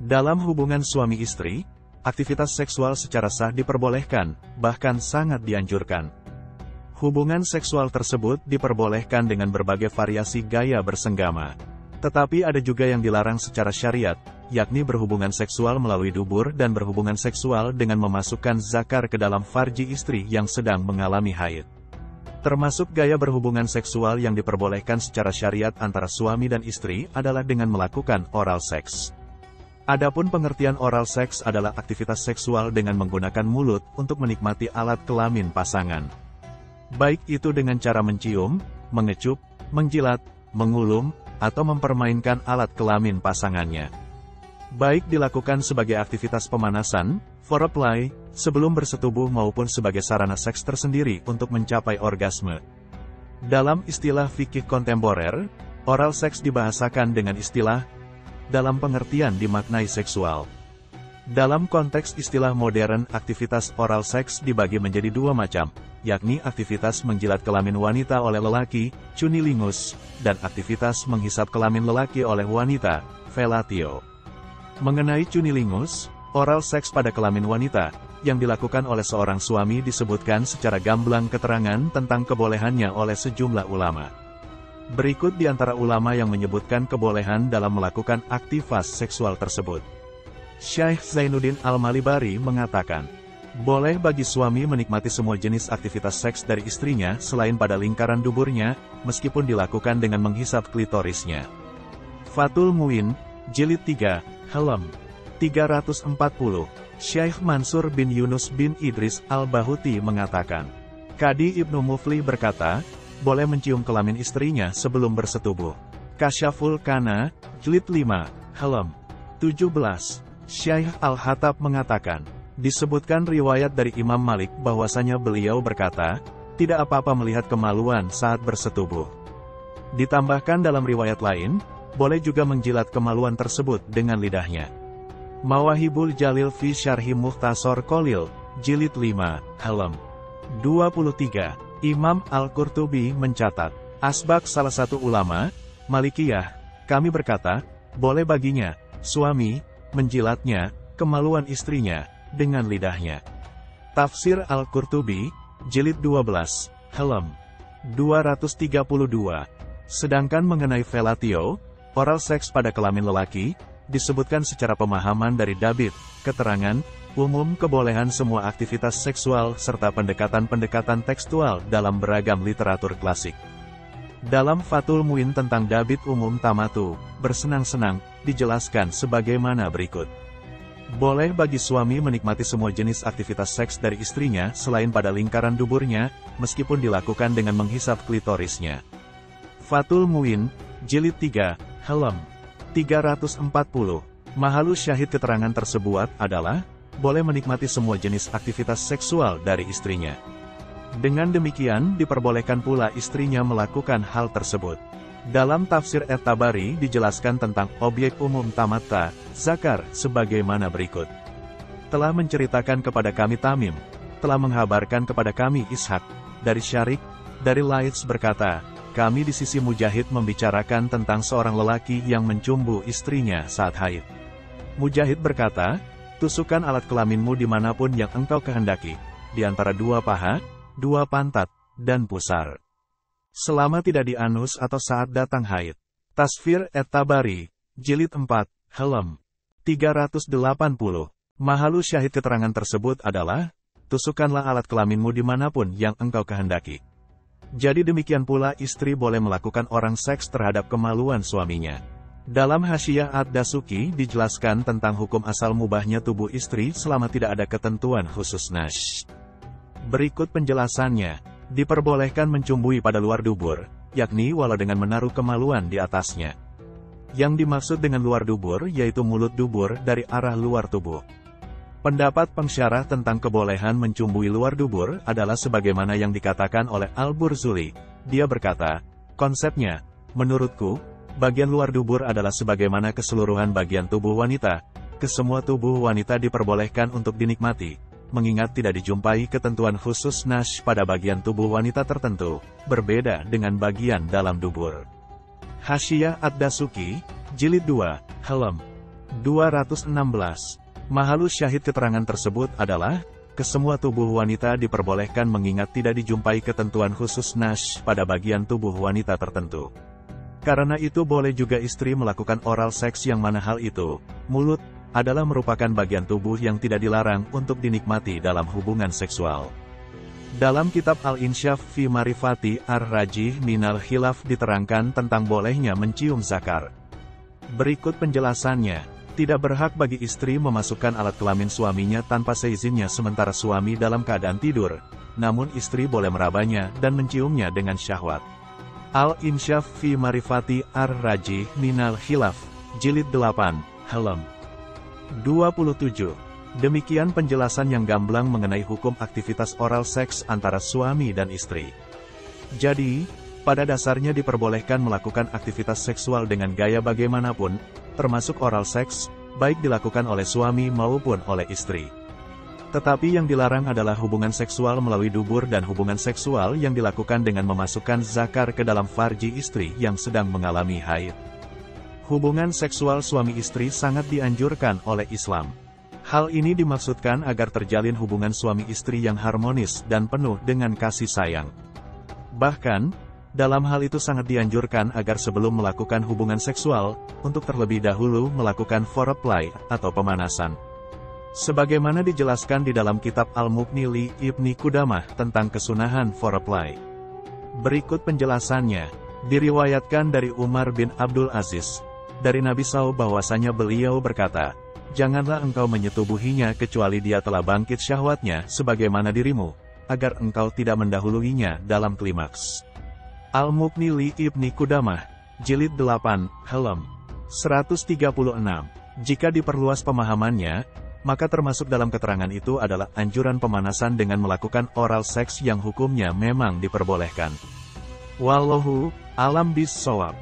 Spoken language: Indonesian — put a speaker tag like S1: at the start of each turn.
S1: Dalam hubungan suami istri, aktivitas seksual secara sah diperbolehkan, bahkan sangat dianjurkan. Hubungan seksual tersebut diperbolehkan dengan berbagai variasi gaya bersenggama. Tetapi ada juga yang dilarang secara syariat, yakni berhubungan seksual melalui dubur dan berhubungan seksual dengan memasukkan zakar ke dalam farji istri yang sedang mengalami haid. Termasuk gaya berhubungan seksual yang diperbolehkan secara syariat antara suami dan istri adalah dengan melakukan oral seks. Adapun pengertian oral seks adalah aktivitas seksual dengan menggunakan mulut untuk menikmati alat kelamin pasangan. Baik itu dengan cara mencium, mengecup, menjilat, mengulum, atau mempermainkan alat kelamin pasangannya. Baik dilakukan sebagai aktivitas pemanasan, foreplay, sebelum bersetubuh maupun sebagai sarana seks tersendiri untuk mencapai orgasme. Dalam istilah fikih kontemporer, oral seks dibahasakan dengan istilah dalam pengertian dimaknai seksual. Dalam konteks istilah modern, aktivitas oral seks dibagi menjadi dua macam, yakni aktivitas menjilat kelamin wanita oleh lelaki, cunilingus, dan aktivitas menghisap kelamin lelaki oleh wanita, fellatio. Mengenai cunilingus, oral seks pada kelamin wanita, yang dilakukan oleh seorang suami disebutkan secara gamblang keterangan tentang kebolehannya oleh sejumlah ulama. Berikut di antara ulama yang menyebutkan kebolehan dalam melakukan aktivitas seksual tersebut. Syekh Zainuddin Al-Malibari mengatakan, boleh bagi suami menikmati semua jenis aktivitas seks dari istrinya selain pada lingkaran duburnya, meskipun dilakukan dengan menghisap klitorisnya. Fathul Muin, Jilid 3, Helm 340, Syekh Mansur bin Yunus bin Idris Al-Bahuti mengatakan, Qadi Ibnu Muflih berkata, boleh mencium kelamin istrinya sebelum bersetubuh. Kasyaful Kana, Jilid 5, Helm 17, Syekh Al-Hattab mengatakan, disebutkan riwayat dari Imam Malik bahwasanya beliau berkata, tidak apa-apa melihat kemaluan saat bersetubuh. Ditambahkan dalam riwayat lain, boleh juga menjilat kemaluan tersebut dengan lidahnya. Mawahibul Jalil fi Syarhi Mukhtasar Khalil, Jilid 5, Helm 23, Imam Al-Qurtubi mencatat, Asbaq salah satu ulama, Malikiyah, kami berkata, boleh baginya, suami, menjilatnya, kemaluan istrinya, dengan lidahnya. Tafsir Al-Qurtubi, Jilid 12, Helm 232. Sedangkan mengenai fellatio, oral seks pada kelamin lelaki, disebutkan secara pemahaman dari Dabit, keterangan, umum kebolehan semua aktivitas seksual serta pendekatan-pendekatan tekstual dalam beragam literatur klasik. Dalam Fathul Muin tentang Dabit umum tamatu, bersenang-senang, dijelaskan sebagaimana berikut. Boleh bagi suami menikmati semua jenis aktivitas seks dari istrinya selain pada lingkaran duburnya, meskipun dilakukan dengan menghisap klitorisnya. Fathul Muin, Jilid 3, Helm 340. Mahalu syahid keterangan tersebut adalah, boleh menikmati semua jenis aktivitas seksual dari istrinya. Dengan demikian diperbolehkan pula istrinya melakukan hal tersebut. Dalam tafsir At-Tabari dijelaskan tentang objek umum tamatta, zakar, sebagaimana berikut. Telah menceritakan kepada kami Tamim, telah menghabarkan kepada kami Ishak, dari Syarik, dari Laits berkata, kami di sisi Mujahid membicarakan tentang seorang lelaki yang mencumbu istrinya saat haid. Mujahid berkata, tusukkan alat kelaminmu dimanapun yang engkau kehendaki, di antara dua paha, dua pantat, dan pusar. Selama tidak di anus atau saat datang haid. Tasfir At-Tabari, Jilid 4, Helm 380. Mahalu syahid keterangan tersebut adalah, tusukkanlah alat kelaminmu dimanapun yang engkau kehendaki. Jadi demikian pula istri boleh melakukan orang seks terhadap kemaluan suaminya. Dalam Hasyiyah Ad-Dasuki dijelaskan tentang hukum asal mubahnya tubuh istri selama tidak ada ketentuan khusus nash. Berikut penjelasannya. Diperbolehkan mencumbui pada luar dubur, yakni walau dengan menaruh kemaluan di atasnya. Yang dimaksud dengan luar dubur yaitu mulut dubur dari arah luar tubuh. Pendapat pensyarah tentang kebolehan mencumbui luar dubur adalah sebagaimana yang dikatakan oleh Al-Burzuli. Dia berkata, konsepnya, menurutku, bagian luar dubur adalah sebagaimana keseluruhan bagian tubuh wanita. Kesemua tubuh wanita diperbolehkan untuk dinikmati, mengingat tidak dijumpai ketentuan khusus nash pada bagian tubuh wanita tertentu, berbeda dengan bagian dalam dubur. Hasyiyah Ad-Dasuki, Jilid 2, Helm 216. Mahalus syahid keterangan tersebut adalah, kesemua tubuh wanita diperbolehkan mengingat tidak dijumpai ketentuan khusus nash pada bagian tubuh wanita tertentu. Karena itu boleh juga istri melakukan oral seks yang mana hal itu, mulut, adalah merupakan bagian tubuh yang tidak dilarang untuk dinikmati dalam hubungan seksual. Dalam kitab Al-Insyaf fi Marifati Ar-Rajih Minal Khilaf diterangkan tentang bolehnya mencium zakar. Berikut penjelasannya. Tidak berhak bagi istri memasukkan alat kelamin suaminya tanpa seizinnya sementara suami dalam keadaan tidur, namun istri boleh merabanya dan menciumnya dengan syahwat. Al-Insyaf fi Marifati Ar-Rajih Minal Khilaf, Jilid 8, Halaman 27. Demikian penjelasan yang gamblang mengenai hukum aktivitas oral seks antara suami dan istri. Jadi, pada dasarnya diperbolehkan melakukan aktivitas seksual dengan gaya bagaimanapun, termasuk oral seks, baik dilakukan oleh suami maupun oleh istri. Tetapi yang dilarang adalah hubungan seksual melalui dubur dan hubungan seksual yang dilakukan dengan memasukkan zakar ke dalam farji istri yang sedang mengalami haid. Hubungan seksual suami istri sangat dianjurkan oleh Islam. Hal ini dimaksudkan agar terjalin hubungan suami istri yang harmonis dan penuh dengan kasih sayang. Bahkan, dalam hal itu sangat dianjurkan agar sebelum melakukan hubungan seksual, untuk terlebih dahulu melakukan foreplay atau pemanasan. Sebagaimana dijelaskan di dalam kitab Al-Mughni li Ibni Qudamah tentang kesunahan foreplay. Berikut penjelasannya. Diriwayatkan dari Umar bin Abdul Aziz, dari Nabi SAW bahwasanya beliau berkata, "Janganlah engkau menyetubuhinya kecuali dia telah bangkit syahwatnya sebagaimana dirimu, agar engkau tidak mendahuluinya dalam klimaks." Al-Mughni li Ibni Qudamah, Jilid 8, Halaman 136. Jika diperluas pemahamannya, maka termasuk dalam keterangan itu adalah anjuran pemanasan dengan melakukan oral seks yang hukumnya memang diperbolehkan. Wallahu a'lam bishawab.